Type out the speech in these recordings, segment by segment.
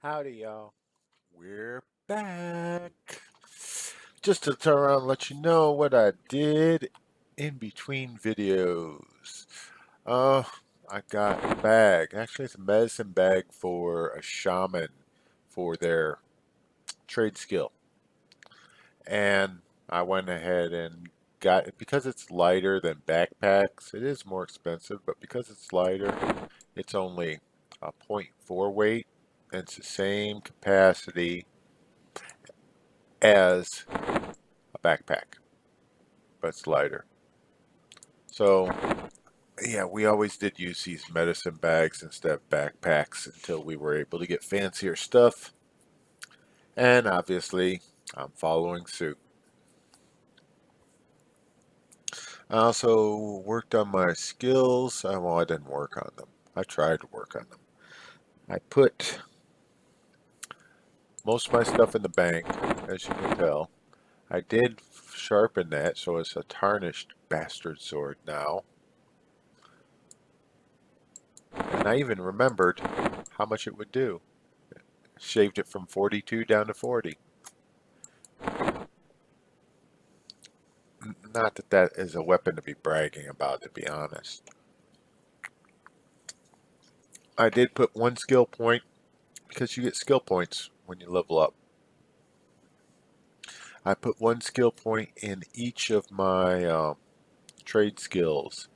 Howdy, y'all. We're back. Just to turn around and let you know what I did in between videos. Uh, I got a bag. Actually, it's a medicine bag for a shaman for their trade skill. And I went ahead and got it because it's lighter than backpacks. It is more expensive, but because it's lighter, it's only a point 0.4 weight. And it's the same capacity as a backpack, but it's lighter. So, yeah, we always did use these medicine bags instead of backpacks until we were able to get fancier stuff. And obviously, I'm following suit. I also worked on my skills. Well, I didn't work on them. I tried to work on them. I put most of my stuff in the bank, as you can tell. I did sharpen that, so it's a tarnished bastard sword now. And I even remembered how much it would do. Shaved it from 42 down to 40. Not that that is a weapon to be bragging about, to be honest. I did put one skill point because you get skill points when you level up. I put one skill point in each of my trade skills,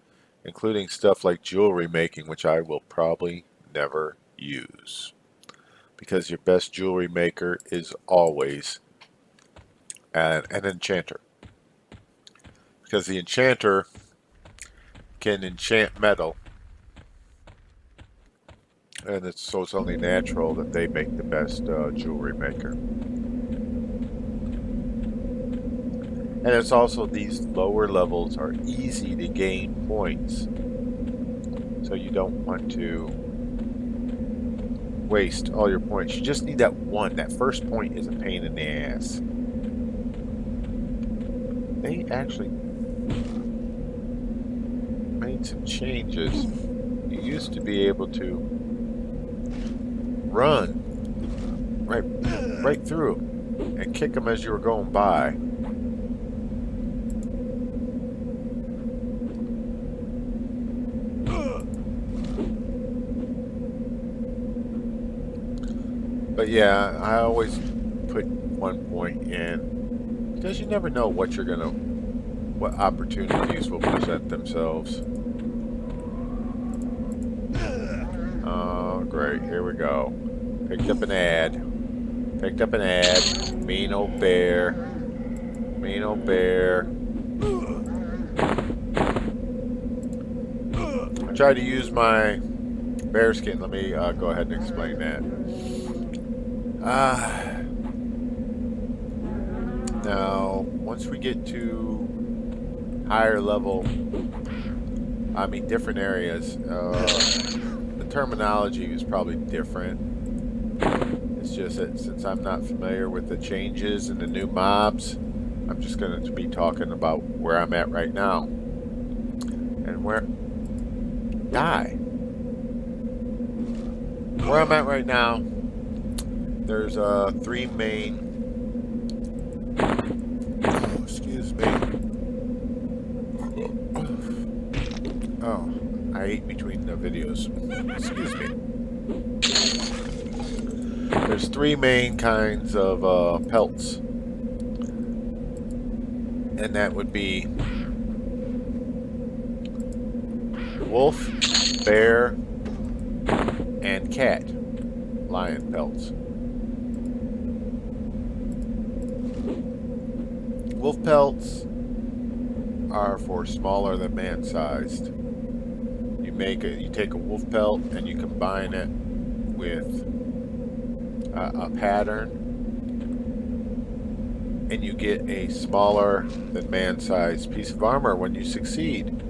including stuff like jewelry making, which I will probably never use. Because your best jewelry maker is always an enchanter. Because the enchanter can enchant metal, and so it's only natural that they make the best jewelry maker. And it's also these lower levels are easy to gain points, so you don't want to waste all your points. You just need that one. That first point is a pain in the ass. They actually made some changes. You used to be able to run right through and kick them as you were going by. But yeah, I always put 1 point in because you never know what opportunities will present themselves. Oh, great. Here we go. Picked up an ad. Mean old bear. I tried to use my bear skin. Let me go ahead and explain that. Now, once we get to higher level, I mean different areas, the terminology is probably different. It's just that since I'm not familiar with the changes and the new mobs, I'm just going to be talking about where I'm at right now. And where I'm at right now, there's 3 main. Oh, excuse me. Oh, I ate between the videos. Excuse me. There's 3 main kinds of pelts, and that would be wolf, bear, and cat, lion pelts. Wolf pelts are for smaller than man-sized. You take a wolf pelt and you combine it with a pattern, and you get a smaller than man-sized piece of armor when you succeed.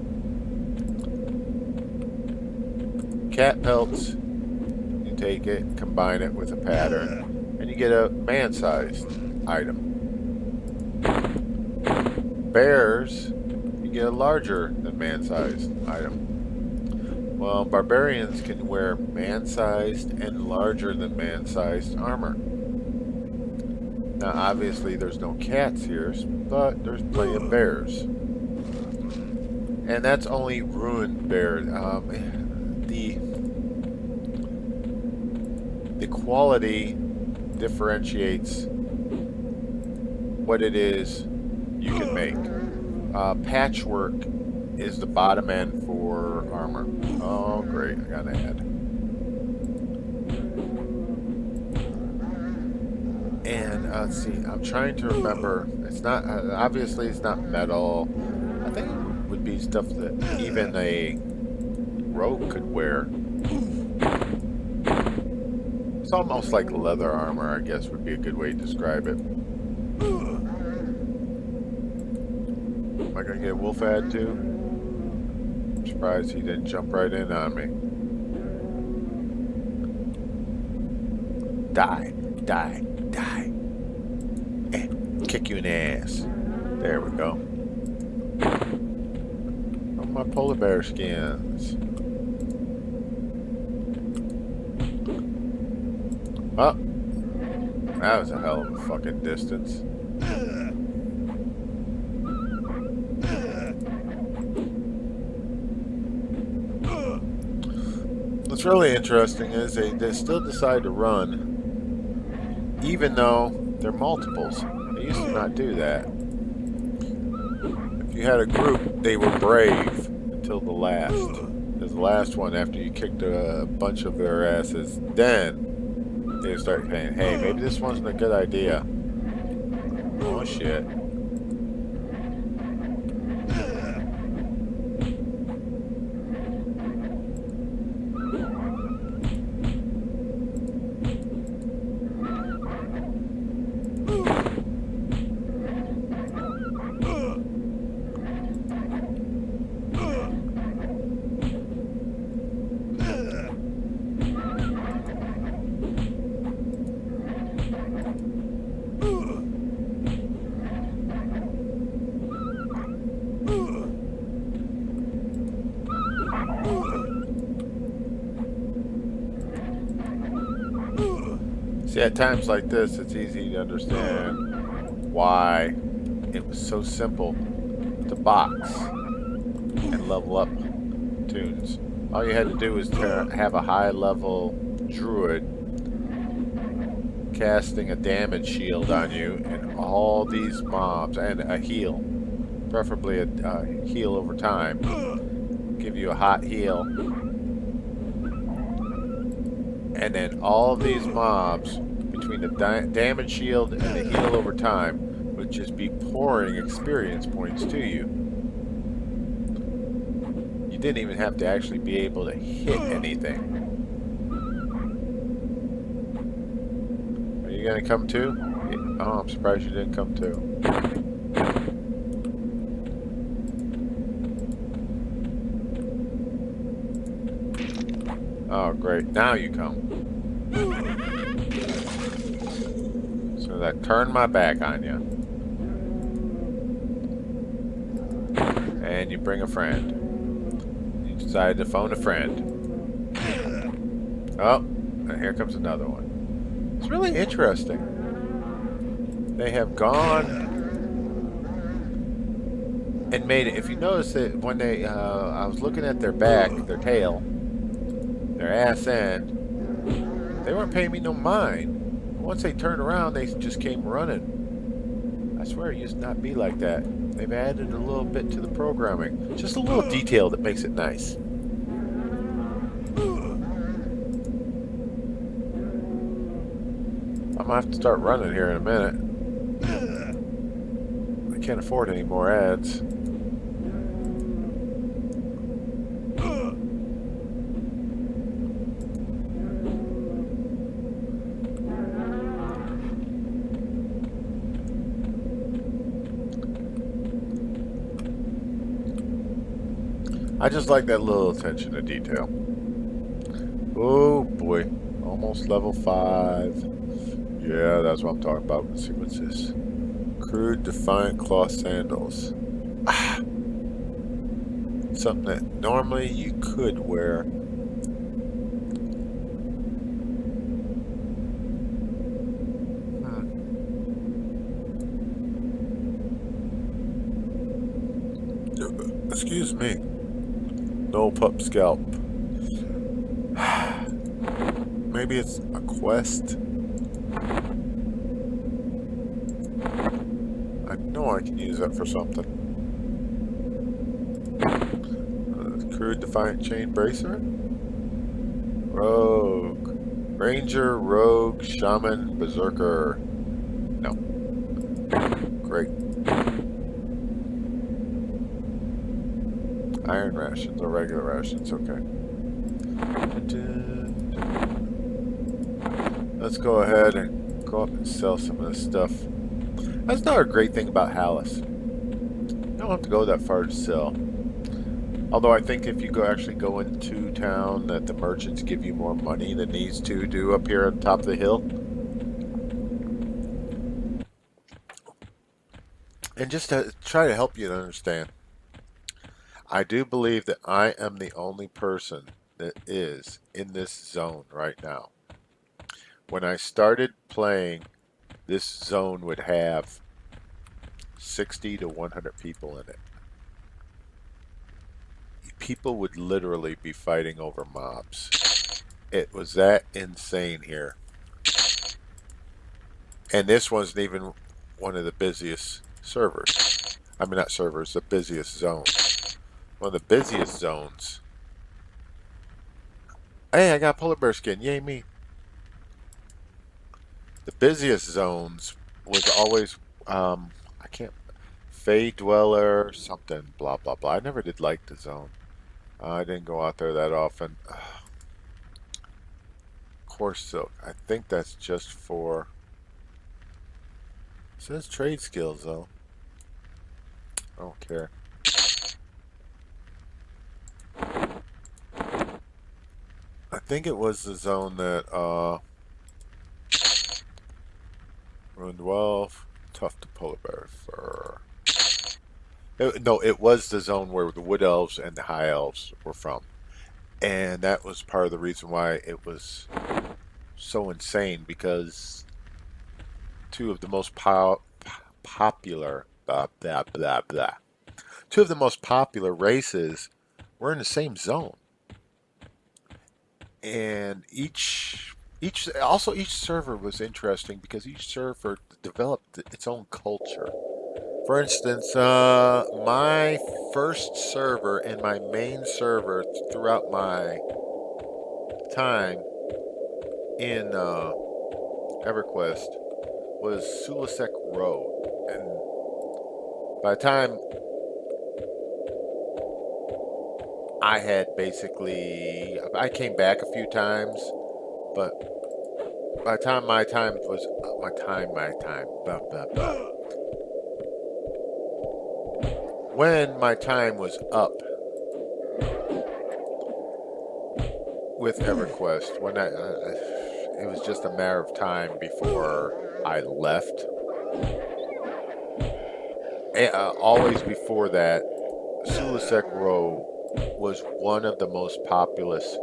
Cat pelts, you take it, combine it with a pattern, and you get a man-sized item. Bears, you get a larger than man-sized item. Well, barbarians can wear man-sized and larger than man-sized armor. Now, obviously, there's no cats here, but there's plenty of bears. And that's only ruined bears. The quality differentiates what it is you can make. Patchwork is the bottom end for armor. Oh, great. I got an ad. And let's see. I'm trying to remember. It's not, obviously, it's not metal. I think it would be stuff that even a rogue could wear. It's almost like leather armor, I guess, would be a good way to describe it. Am I going to get a wolf ad too? I'm surprised he didn't jump right in on me. Die, die, die. And kick you in the ass. There we go. Oh, my polar bear skins. Oh, that was a hell of a fucking distance. What's really interesting is they still decide to run, even though they're multiples. They used to not do that. If you had a group, they were brave until the last. Because the last one, after you kicked a bunch of their asses, then they start saying, hey, maybe this wasn't a good idea. Oh, shit. See, at times like this, it's easy to understand why it was so simple to box and level up tunes. All you had to do was have a high-level druid casting a damage shield on you, and all these mobs, and a heal, preferably a heal over time, give you a hot heal. And then all of these mobs, between the damage shield and the heal over time, would just be pouring experience points to you. You didn't even have to actually be able to hit anything. Are you gonna come too? Oh, I'm surprised you didn't come too. Oh, great. Now you come. So that turned my back on you. And you bring a friend. You decide to phone a friend. Oh, and here comes another one. It's really interesting. They have gone and made it. If you notice that when they, I was looking at their back, their tail, their ass end, they weren't paying me no mind. Once they turned around, they just came running. I swear it used to not be like that. They've added a little bit to the programming. Just a little detail that makes it nice. I'm gonna have to start running here in a minute. I can't afford any more ads. I just like that little attention to detail. Oh boy, almost level 5. Yeah, that's what I'm talking about. Let's see what's this. Crude Defiant Cloth Sandals. something that normally you could wear. Excuse me. No pup scalp. Maybe it's a quest. I know I can use that for something. Crude Defiant Chain Bracer? Rogue. Ranger, Rogue, Shaman, Berserker. No. Great. Iron rations or regular rations, okay. Let's go ahead and go up and sell some of this stuff. That's another great thing about Hallis. You don't have to go that far to sell. Although I think if you actually go into town, that the merchants give you more money than these two do up here on top of the hill. And just to try to help you to understand, I do believe that I am the only person that is in this zone right now. When I started playing, this zone would have 60 to 100 people in it. People would literally be fighting over mobs. It was that insane here. And this wasn't even one of the busiest servers. I mean, not servers, the busiest zones. One of the busiest zones. Hey, I got polar bear skin. Yay me. The busiest zones was always, I can't, Fey Dweller, something, blah, blah, blah. I never did like the zone. I didn't go out there that often. Coarse Silk. I think that's just for... It says trade skills, though. I don't care. I think it was the zone that, Ruined Wealth, Tough to Polar Bear Fur. No, it was the zone where the Wood Elves and the High Elves were from. And that was part of the reason why it was so insane, because two of the most popular, two of the most popular races were in the same zone. And each server was interesting because each server developed its own culture. For instance, my first server and my main server throughout my time in EverQuest was Sulisek Road. And by the time I had basically, I came back a few times, but by the time my time was, blah, blah, blah. When my time was up with EverQuest, when it was just a matter of time before I left. Always before that, Sulisek Row was one of the most populous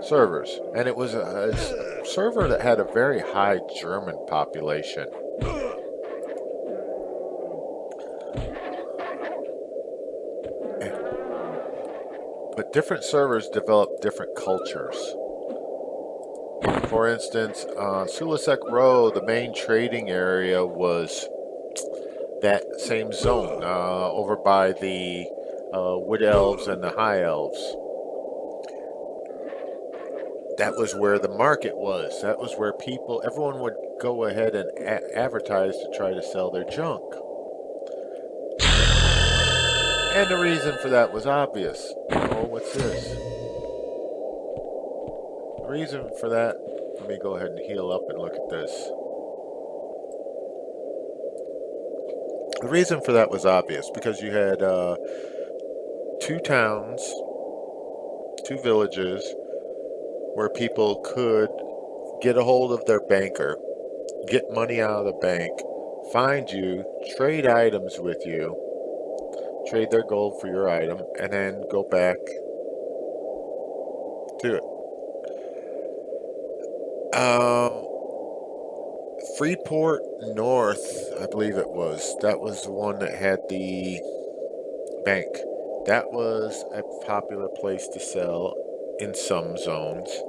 servers, and it was a server that had a very high German population. But different servers develop different cultures. For instance, Sulisek Row, the main trading area was that same zone over by the Wood Elves and the High Elves. That was where the market was. That was where everyone would go ahead and advertise to try to sell their junk. And the reason for that was obvious. Oh, what's this? The reason for that, let me go ahead and heal up and look at this. The reason for that was obvious because you had two towns, two villages, where people could get a hold of their banker, get money out of the bank, find you, trade items with you, trade their gold for your item, and then go back to it. Freeport North, I believe it was. That was the one that had the bank. That was a popular place to sell in some zones,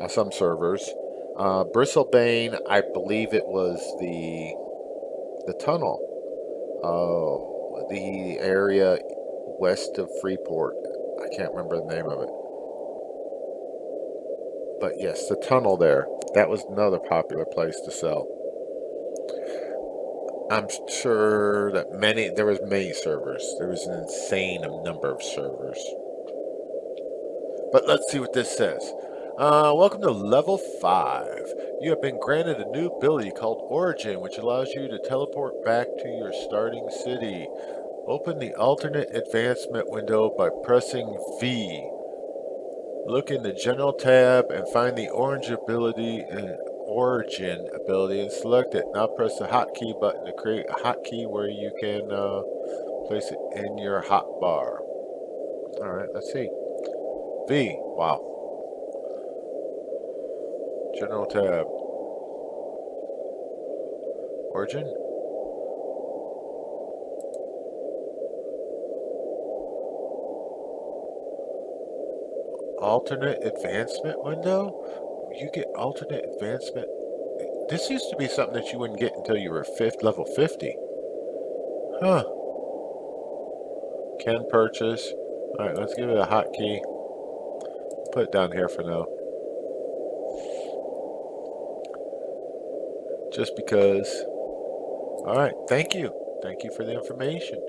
some servers. Bristlebane, I believe it was the tunnel, the area west of Freeport. I can't remember the name of it. But yes, the tunnel there. That was another popular place to sell. I'm sure that there was many servers. There was an insane number of servers. But let's see what this says. Welcome to level 5. You have been granted a new ability called Origin, which allows you to teleport back to your starting city. Open the alternate advancement window by pressing V. Look in the General tab and find the Origin ability and select it. Now press the hotkey button to create a hotkey where you can place it in your hotbar. Alright, let's see. V. Wow. General tab. Origin. Alternate advancement window? You get alternate advancement. This used to be something that you wouldn't get until you were level 50. Huh. Can purchase. Alright, let's give it a hotkey. Put it down here for now. Just because. Alright, thank you. Thank you for the information.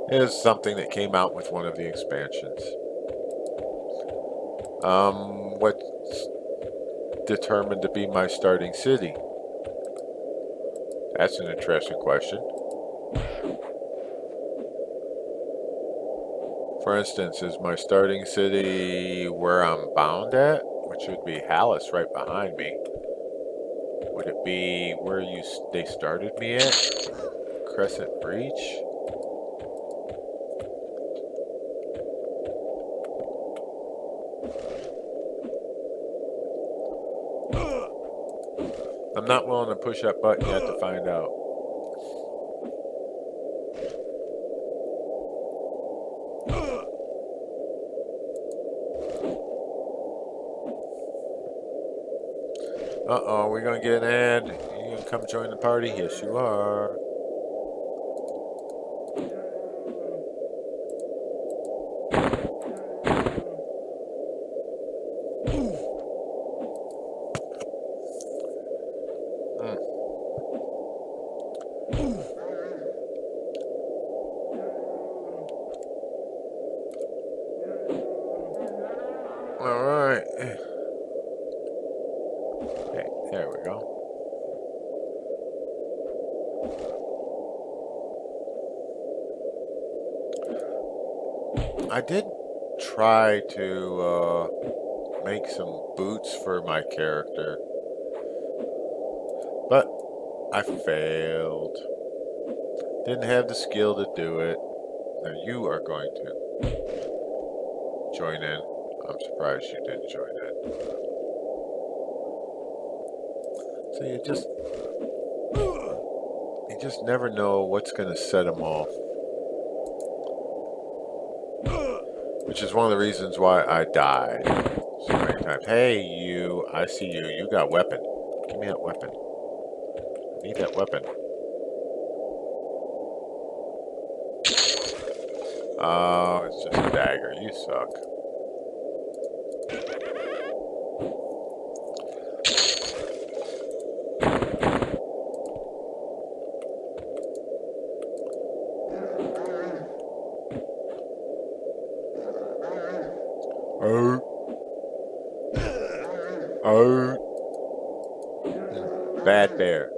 It is something that came out with one of the expansions. What's determined to be my starting city? That's an interesting question. For instance, is my starting city where I'm bound at, which would be Hallis right behind me? Would it be where they started me at? Crescent Breach? I'm not willing to push that button yet to find out. Uh-oh, we're gonna get an ad. You gonna come join the party? Yes, you are. Alright. Hey, there we go. I did try to make some boots for my character, but I failed. Didn't have the skill to do it. Now you are going to join in. I'm surprised you didn't join in. So you just never know what's going to set them off. Which is one of the reasons why I died so many times. Hey, you, I see you. You got a weapon. Give me that weapon. I need that weapon. Oh, it's just a dagger. You suck. Bad bear.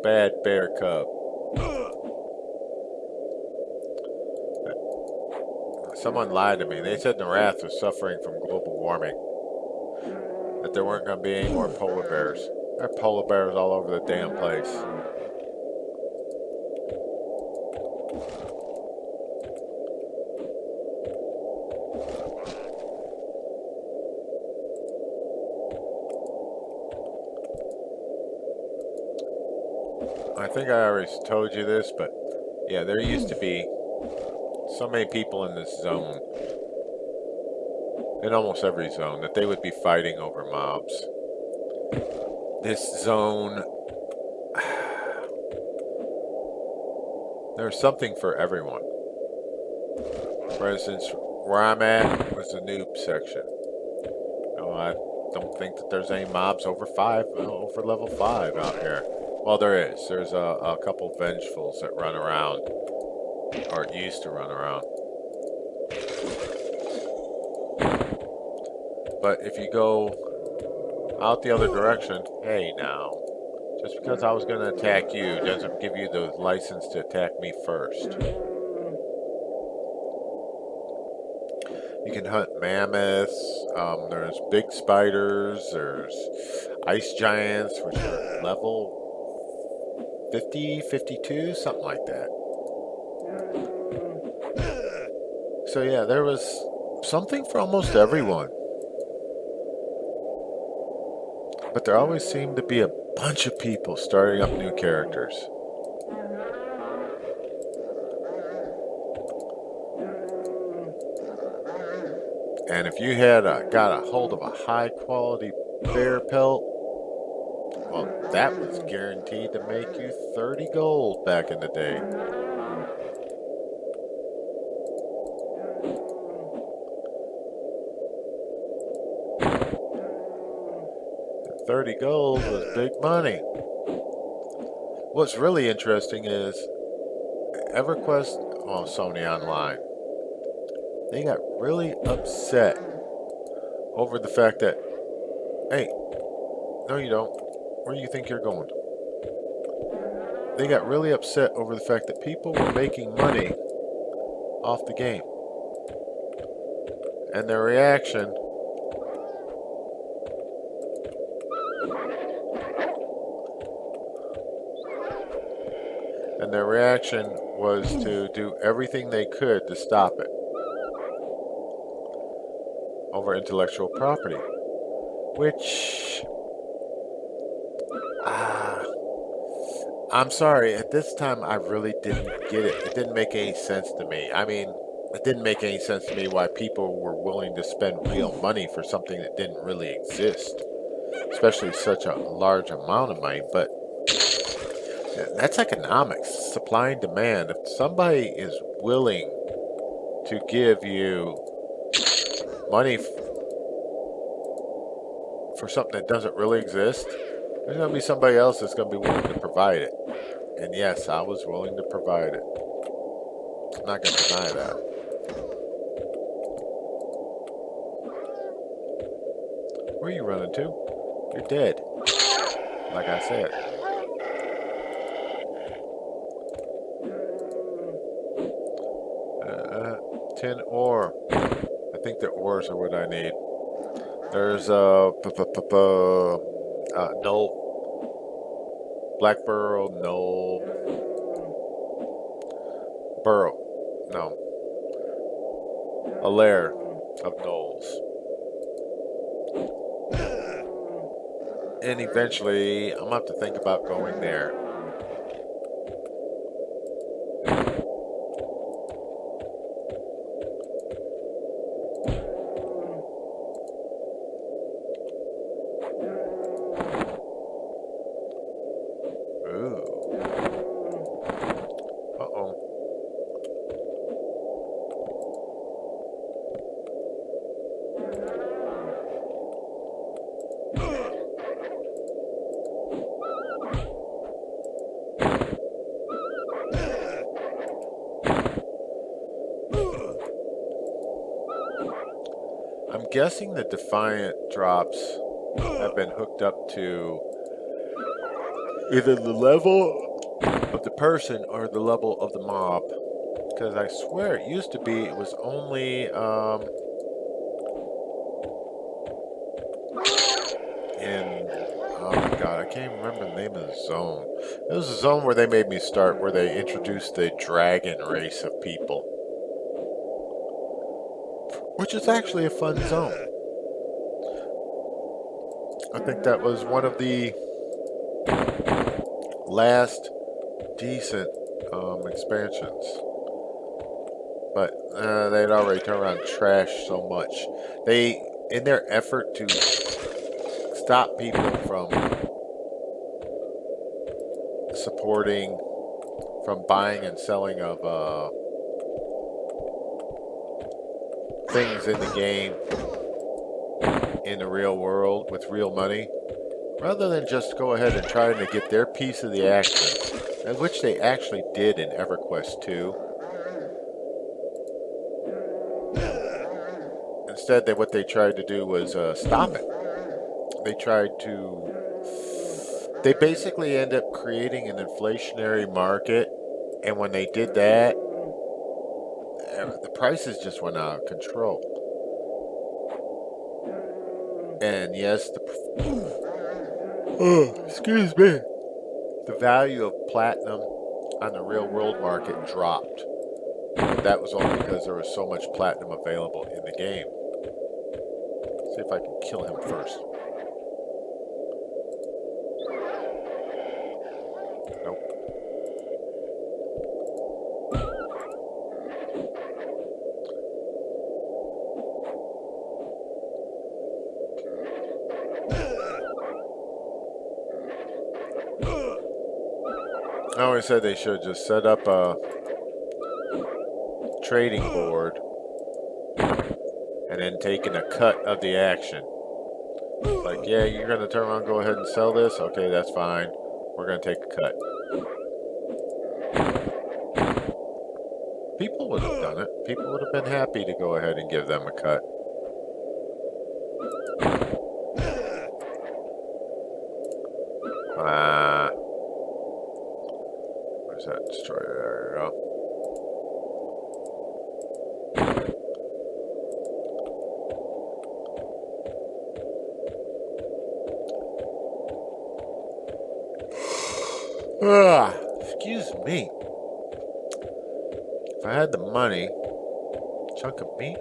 Bad bear cub. Someone lied to me. They said Norrath was suffering from global warming. That there weren't going to be any more polar bears. There are polar bears all over the damn place. I think I already told you this, but yeah, there used to be so many people in this zone, in almost every zone, that they would be fighting over mobs. This zone, there's something for everyone. For instance, where I'm at was the noob section. I don't think that there's any mobs over over level 5 out here. Well, there is. There's a couple Vengefuls that run around, or used to run around. But if you go out the other direction, hey now, just because I was going to attack you doesn't give you the license to attack me first. You can hunt mammoths, there's big spiders, there's ice giants, which are level 50, 52, something like that. So yeah, there was something for almost everyone. But there always seemed to be a bunch of people starting up new characters. And if you had got a hold of a high quality bear pelt, well, that was guaranteed to make you 30 gold back in the day. And 30 gold was big money. What's really interesting is EverQuest, well, Sony Online, they got really upset over the fact that, hey, no you don't. Where do you think you're going? They got really upset over the fact that people were making money off the game. And their reaction was to do everything they could to stop it over intellectual property, which I'm sorry, at this time I really didn't get it. It didn't make any sense to me. I mean, it didn't make any sense to me why people were willing to spend real money for something that didn't really exist, especially such a large amount of money. But that's economics, supply and demand. If somebody is willing to give you money for something that doesn't really exist, there's going to be somebody else that's going to be willing to provide it. And yes, I was willing to provide it. I'm not going to deny that. Where are you running to? You're dead. Like I said. 10 ore. I think the ores are what I need. There's no black burrow, no burrow, no, a lair of gnolls, and eventually I'm gonna have to think about going there. I'm guessing the Defiant drops have been hooked up to either the level of the person or the level of the mob. Because I swear it used to be it was only oh my god, I can't even remember the name of the zone. It was a zone where they made me start, where they introduced the dragon race of people. Which is actually a fun zone. I think that was one of the last decent expansions. But they'd already turned around and trashed so much. They, in their effort to stop people from supporting, from buying and selling of things in the game, in the real world, with real money, rather than just go ahead and trying to get their piece of the action, which they actually did in EverQuest 2. Instead, what they tried to do was stop it. They basically end up creating an inflationary market, and when they did that, the prices just went out of control. And yes, excuse me, the value of platinum on the real world market dropped. But that was only because there was so much platinum available in the game. See if I can kill him first. Nope. I always said they should just set up a trading board and then taking a cut of the action. Like, yeah, you're going to turn around and go ahead and sell this? Okay, that's fine. We're going to take a cut. People would have done it. People would have been happy to go ahead and give them a cut. Where's that destroyer? There we go. Excuse me. If I had the money, chunk of meat?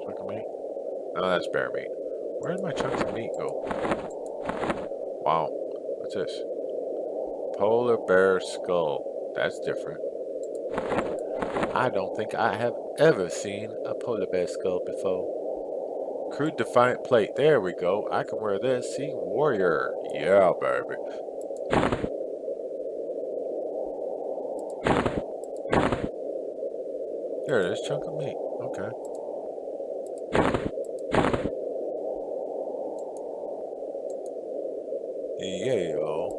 Chunk of meat? No, that's bear meat. Where did my chunks of meat go? Wow. What's this? Polar bear skull. That's different. I don't think I have ever seen a polar bear skull before. Crude defiant plate. There we go. I can wear this. See? Warrior. Yeah, baby. There it is. Chunk of meat. Okay. Yeah, y'all.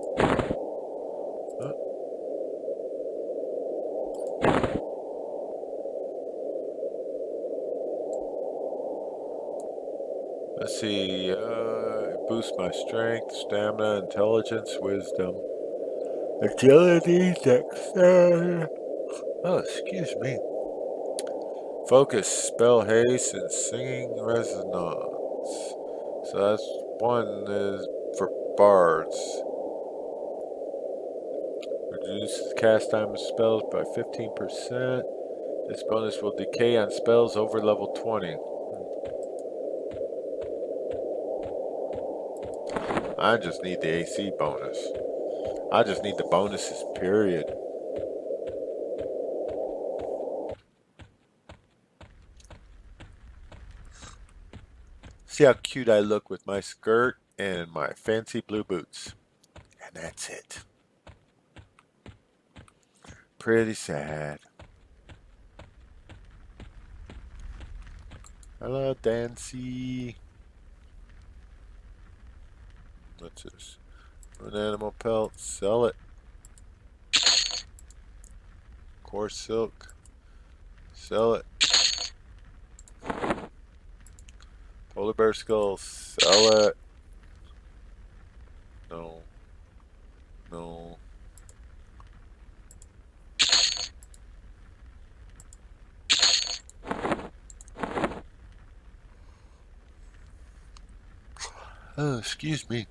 Let's see, it boosts my strength, stamina, intelligence, wisdom, agility, dexterity. Oh, excuse me. Focus, spell haste, and singing resonance. So that's one is for bards. Reduces cast time of spells by 15%. This bonus will decay on spells over level 20. I just need the AC bonus. I just need the bonuses, period. See how cute I look with my skirt and my fancy blue boots. And that's it. Pretty sad. Hello, Dancy. What's this? An animal pelt. Sell it. Coarse silk. Sell it. Polar bear skull. Sell it. No. No. Oh, excuse me.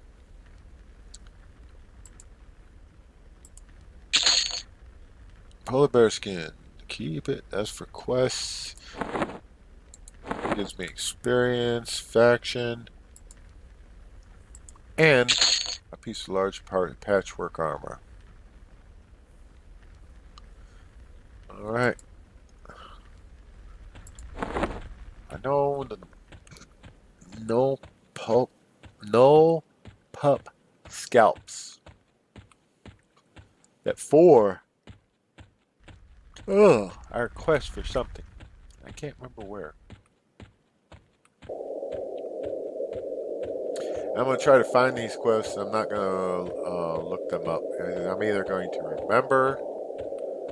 Polar bear skin. Keep it. That's for quests. Gives me experience, faction, and A piece of large part patchwork armor. Alright. I know the no pulp no pup scalps. That 4 our quest for something. I can't remember where. I'm going to try to find these quests. I'm not going to look them up. I'm either going to remember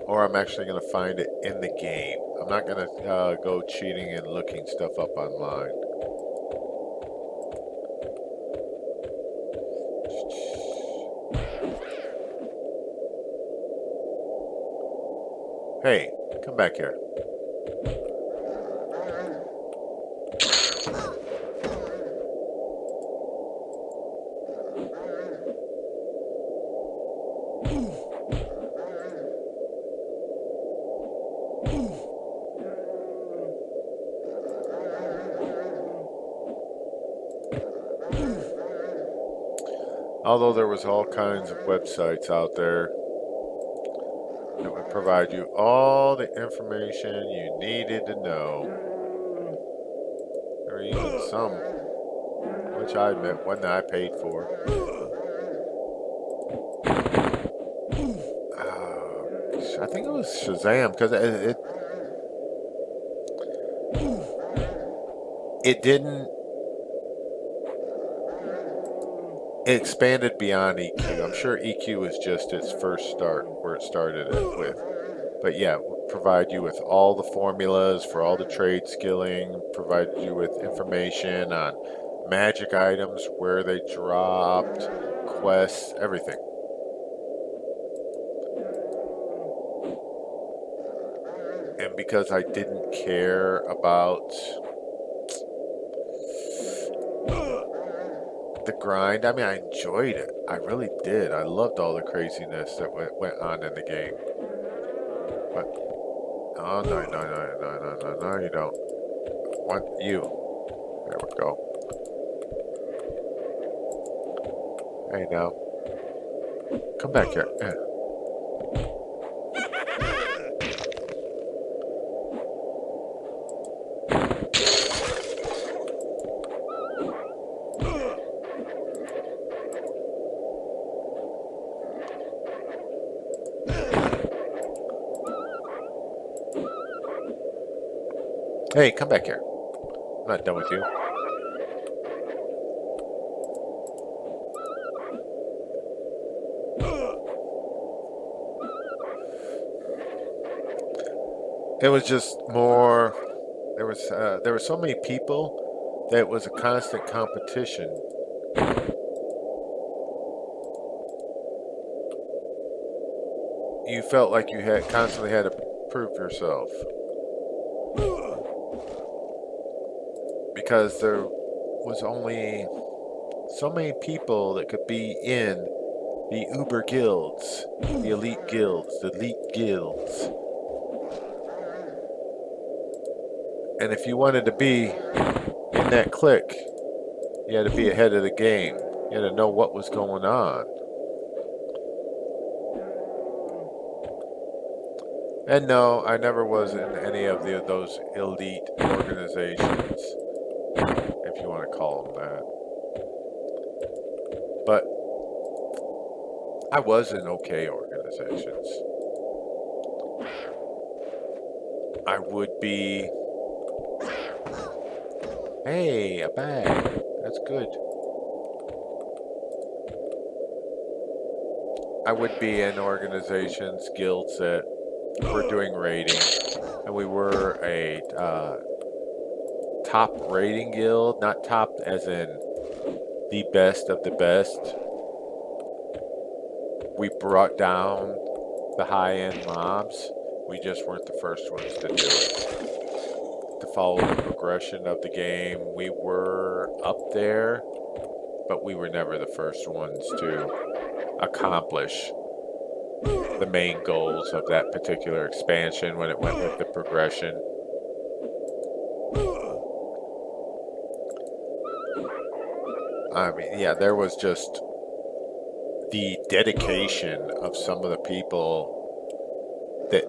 or I'm actually going to find it in the game. I'm not going to go cheating and looking stuff up online. Hey, come back here. Although there was all kinds of websites out there that would provide you all the information you needed to know. There were even some, which I admit, one that I paid for. I think it was Shazam, because it didn't. It expanded beyond EQ. I'm sure EQ was just its first start, where it started it with. But yeah, it would provide you with all the formulas for all the trade skilling, provided you with information on magic items, where they dropped, quests, everything. And because I didn't care about the grind, I mean, I enjoyed it. I really did. I loved all the craziness that went on in the game. But, oh, no, you don't. Want you. There we go. Hey, now. Come back here. Yeah. Hey, come back here. I'm not done with you. It was just more. There were so many people that it was a constant competition. You felt like you constantly had to prove yourself. Because there was only so many people that could be in the Uber guilds, the elite guilds, the elite guilds. And if you wanted to be in that clique, you had to be ahead of the game. You had to know what was going on. And no, I never was in any of those elite organizations, if you want to call them that. But I was in okay organizations. I would be... Hey, a bag. That's good. I would be in organizations, guilds that were doing raiding. And we were a top raiding guild. Not top as in the best of the best. We brought down the high-end mobs. We just weren't the first ones to do it. To follow the progression of the game, we were up there, but we were never the first ones to accomplish the main goals of that particular expansion when it went with the progression. I mean, yeah, there was just the dedication of some of the people that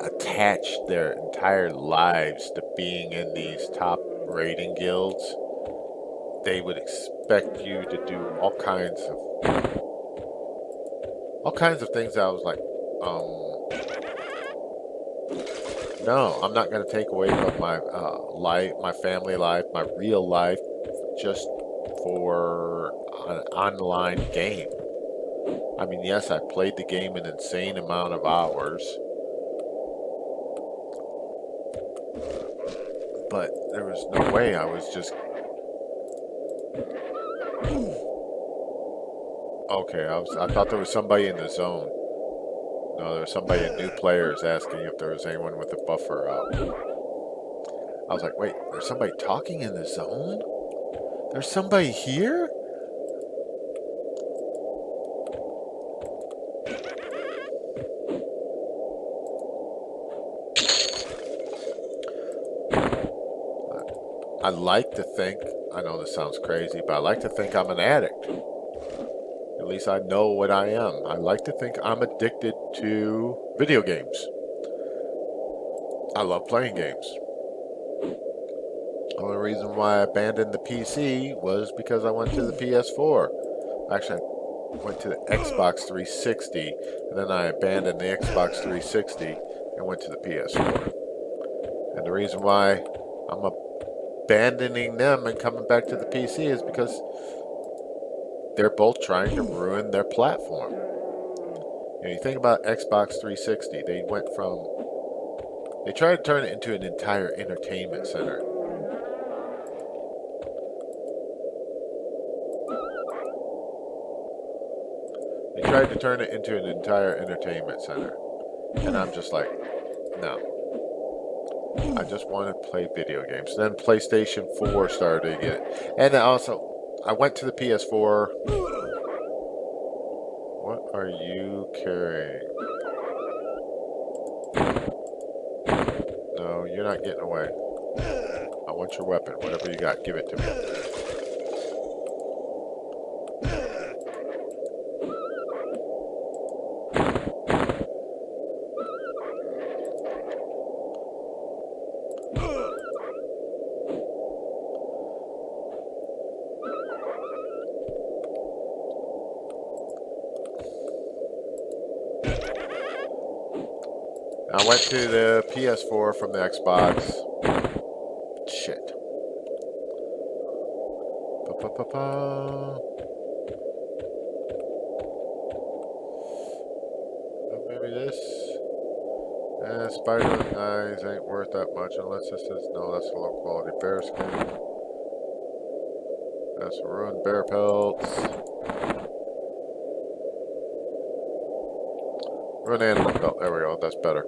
attach their entire lives to being in these top raiding guilds. They would expect you to do all kinds of things. I was like, no, I'm not going to take away from my life, my family life, my real life, just for an online game. I mean, yes, I played the game an insane amount of hours, but there was no way I was just... Okay, I thought there was somebody in the zone. No, there was somebody in new players asking if there was anyone with a buffer out. I was like, wait, there's somebody talking in the zone? There's somebody here? I like to think, I know this sounds crazy, but I like to think I'm an addict. At least I know what I am. I like to think I'm addicted to video games. I love playing games. The only reason why I abandoned the PC was because I went to the PS4. Actually, I went to the Xbox 360, and then I abandoned the Xbox 360 and went to the PS4. And the reason why I'm abandoning them and coming back to the PC is because they're both trying to ruin their platform. You know, you think about Xbox 360, they tried to turn it into an entire entertainment center. They tried to turn it into an entire entertainment center. And I'm just like, no. I just want to play video games. Then PlayStation 4 started to get it. And also, I went to the PS4. What are you carrying? No, you're not getting away. I want your weapon. Whatever you got, give it to me. I went to the PS4 from the Xbox. Shit. Maybe this. Spiderling eyes ain't worth that much unless this is... No, that's a low quality bear skin. That's ruined bear pelts. Ruined animal pelt. There we go. That's better.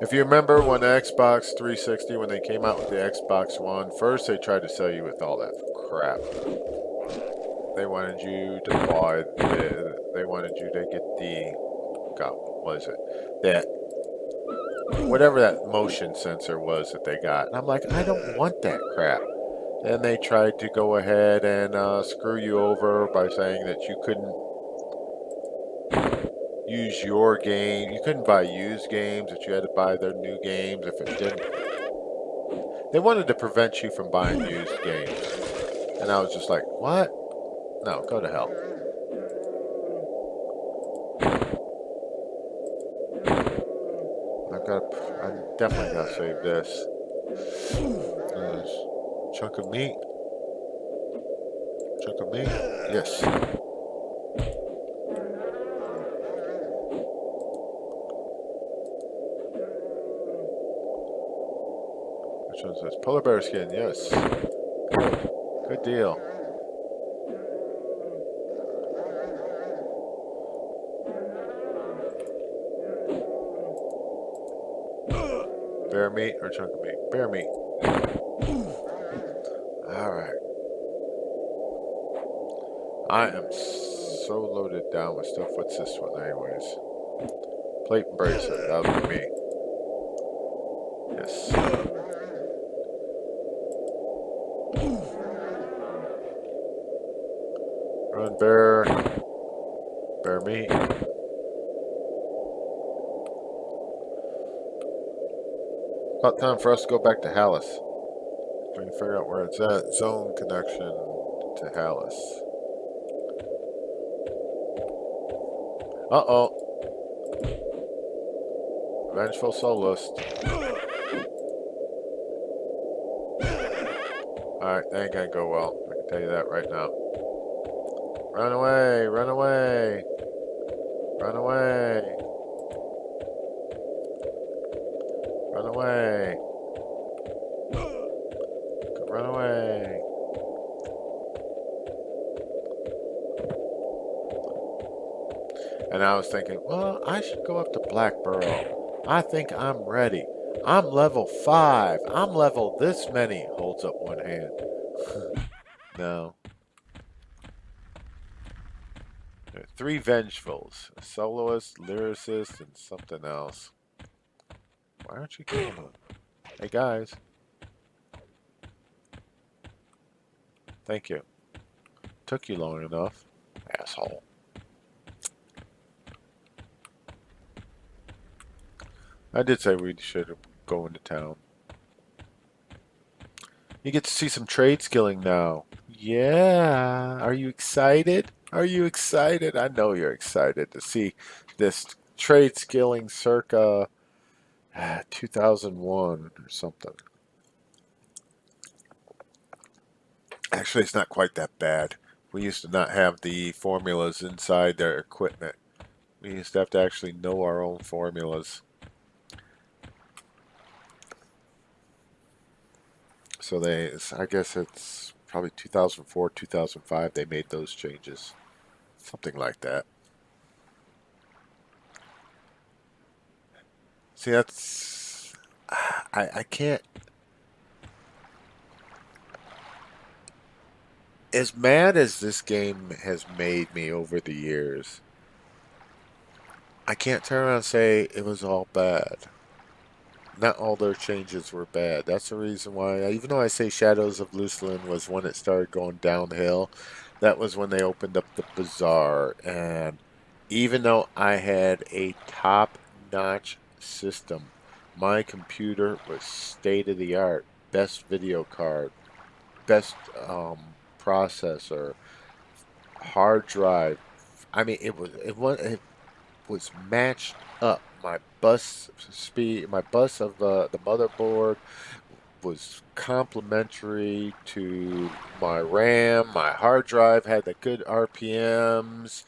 If you remember when the Xbox 360, when they came out with the Xbox One, first they tried to sell you with all that crap. They wanted you to buy they wanted you to get the, God, what is it? That, whatever that motion sensor was that they got. And I'm like, I don't want that crap. Then they tried to go ahead and screw you over by saying that you couldn't use your game. You couldn't buy used games, that you had to buy their new games if it didn't. They wanted to prevent you from buying used games. And I was just like, what? No, go to hell. I definitely gotta save this. Chunk of meat. Chunk of meat? Yes. Which one is this? Polar bear skin, yes. Good. Good deal. Bear meat or chunk of meat? Bear meat. Alright. I am so loaded down with stuff. What's this one anyways? Plate and bracelet. That'll be me. Yes. Run, bear. Bear meat. About time for us to go back to Hallis. Trying to figure out where it's at. Zone connection to Hallis. Uh-oh. Vengeful Soloist. Alright, that ain't gonna go well. I can tell you that right now. Run away! Run away! Run away! Run away! Run away! And I was thinking, well, I should go up to Black Burrow. I think I'm ready. I'm level 5. I'm level this many. Holds up one hand. No. There are 3 Vengefuls. A soloist, lyricist, and something else. Why aren't you killing them? Hey, guys. Thank you. Took you long enough. Asshole. I did say we should go into town. You get to see some trade skilling now. Yeah. Are you excited? Are you excited? I know you're excited to see this trade skilling circa 2001 or something. Actually, it's not quite that bad. We used to not have the formulas inside their equipment. We used to have to actually know our own formulas. So I guess it's probably 2004, 2005 they made those changes. Something like that. See, that's... I can't... As mad as this game has made me over the years, I can't turn around and say it was all bad. Not all their changes were bad. That's the reason why, even though I say Shadows of Lucelyn was when it started going downhill, that was when they opened up the Bazaar. And even though I had a top-notch system, my computer was state-of-the-art, best video card, best processor, hard drive. I mean, it was matched up. My bus speed, my bus of the motherboard was complementary to my RAM. My hard drive had the good RPMs.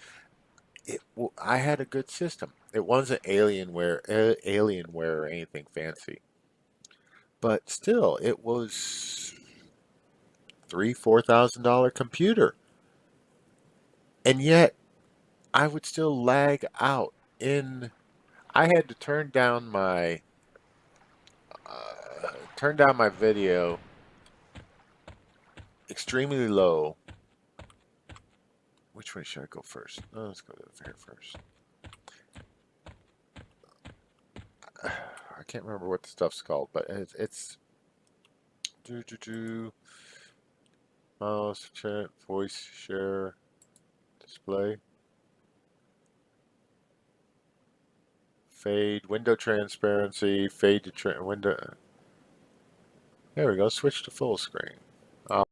I had a good system. It wasn't Alienware or anything fancy, but still, it was $3,000-$4,000 computer, and yet I would still lag out in. I had to turn down my video extremely low. Which way should I go first? Oh, let's go to the fair first. I can't remember what the stuff's called, but it's mouse, chat, voice share, display, fade, window transparency, fade to window. There we go. Switch to full screen.